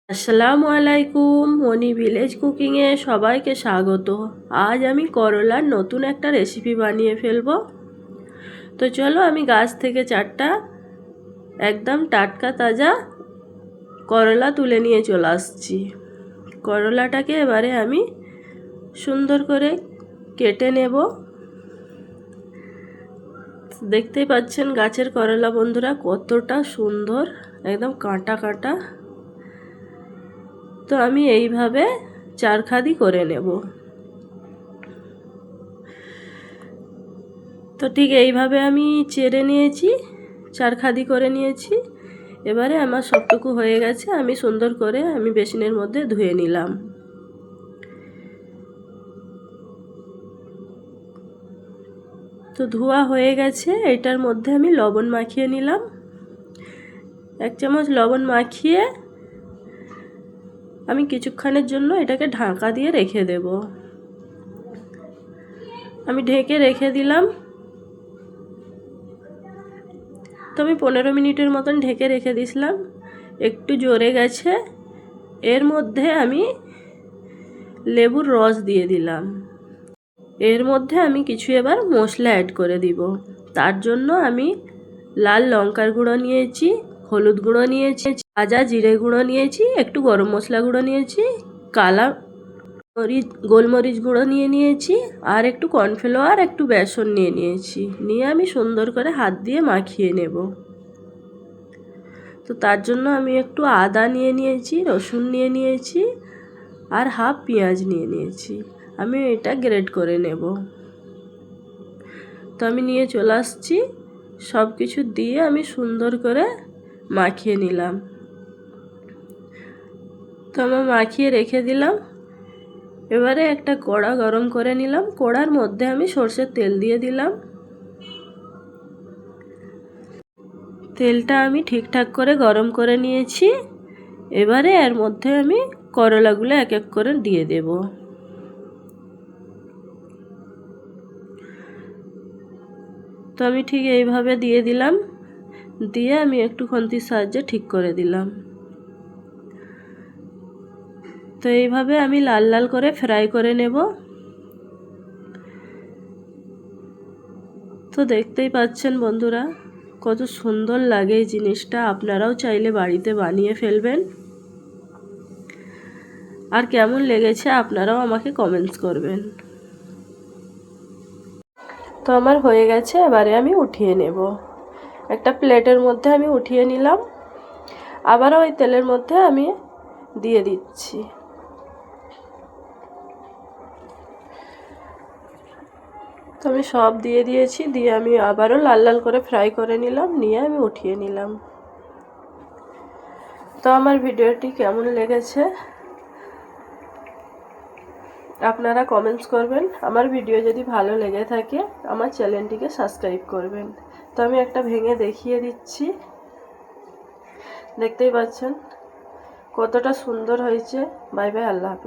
আসসালামু আলাইকুম, মনি ভিলেজ কুকিংয়ে সবাইকে স্বাগত। আজ আমি করলার নতুন একটা রেসিপি বানিয়ে ফেলবো। তো চলো আমি গাছ থেকে 4টা একদম টাটকা তাজা করলা তুলে নিয়ে চলে আসছি। করলাটাকে এবারে আমি সুন্দর করে কেটে নেব। দেখতেই পাচ্ছেন গাছের করলা বন্ধুরা কতটা সুন্দর, একদম কাঁটা কাঁটা। তো আমি এইভাবে 4 খাদি করে নেব। তো ঠিক এইভাবে আমি চেড়ে নিয়েছি, 4 খাদি করে নিয়েছি। এবারে আমার সবটুকু হয়ে গেছে, আমি সুন্দর করে বেসিনের মধ্যে ধুয়ে নিলাম। তো ধোয়া হয়ে গেছে, এটার মধ্যে আমি লবণ মাখিয়ে নিলাম। 1 চামচ লবণ মাখিয়ে আমি কিছুক্ষণের জন্য এটাকে ঢাকা দিয়ে রেখে দেব। আমি ঢেকে রেখে দিলাম। তো আমি 15 মিনিটের মতন ঢেকে রেখে দিয়েছিলাম। একটু জোরে গেছে, এর মধ্যে আমি লেবুর রস দিয়ে দিলাম। এর মধ্যে আমি কিছু এবার মশলা অ্যাড করে দিব। তার জন্য আমি লাল লঙ্কার গুঁড়ো নিয়েছি, হলুদ গুঁড়ো নিয়েছি, ভাজা জিরে গুঁড়ো নিয়েছি, একটু গরম মশলা গুঁড়ো নিয়েছি, কালা গোলমরিচ গুঁড়ো নিয়েছি, আর একটু কর্নফ্লাওয়ার, একটু বেসন নিয়েছি। নিয়ে আমি সুন্দর করে হাত দিয়ে মাখিয়ে নেব। তো তার জন্য আমি একটু আদা নিয়েছি, রসুন নিয়েছি, আর হাফ পেঁয়াজ নিয়েছি। আমি এটা গ্রেট করে নেব। তো আমি নিয়ে চলে আসছি, সব কিছু দিয়ে আমি সুন্দর করে মাখিয়ে নিলাম। তো আমি মাখিয়ে রেখে দিলাম। এবারে একটা কড়া গরম করে নিলাম। কড়ার মধ্যে আমি সরষের তেল দিয়ে দিলাম। তেলটা আমি ঠিকঠাক করে গরম করে নিয়েছি। এবারে এর মধ্যে আমি করলাগুলো এক এক করে দিয়ে দেব। তো আমি ঠিক এইভাবে দিয়ে দিলাম। দিয়ে আমি একটু খুন্তির সাহায্যে ঠিক করে দিলাম। তো এইভাবে আমি লাল লাল করে ফ্রাই করে নেব। তো দেখতেই পাচ্ছেন বন্ধুরা কত সুন্দর লাগে এই জিনিসটা। আপনারাও চাইলে বাড়িতে বানিয়ে ফেলবেন। আর কেমন লেগেছে আপনারাও আমাকে কমেন্টস করবেন। তো আমার হয়ে গেছে, এবারে আমি উঠিয়ে নেব। একটা প্লেটের মধ্যে আমি উঠিয়ে নিলাম। আবারও ওই তেলের মধ্যে আমি দিয়ে দিচ্ছি। তো আমি সব দিয়ে দিয়েছি, দিয়ে আমি আবারও লাল লাল করে ফ্রাই করে নিলাম, নিয়ে আমি উঠিয়ে নিলাম। তো আমার ভিডিওটি কেমন লেগেছে আপনারা কমেন্টস করবেন। আমার ভিডিও যদি ভালো লেগে থাকে আমার চ্যানেলটিকে সাবস্ক্রাইব করবেন। তো আমি একটা ভেঙে দেখিয়ে দিচ্ছি। দেখতেই পাচ্ছেন কতটা সুন্দর হয়েছে। বাই বাই, আল্লাহ হাফেজ।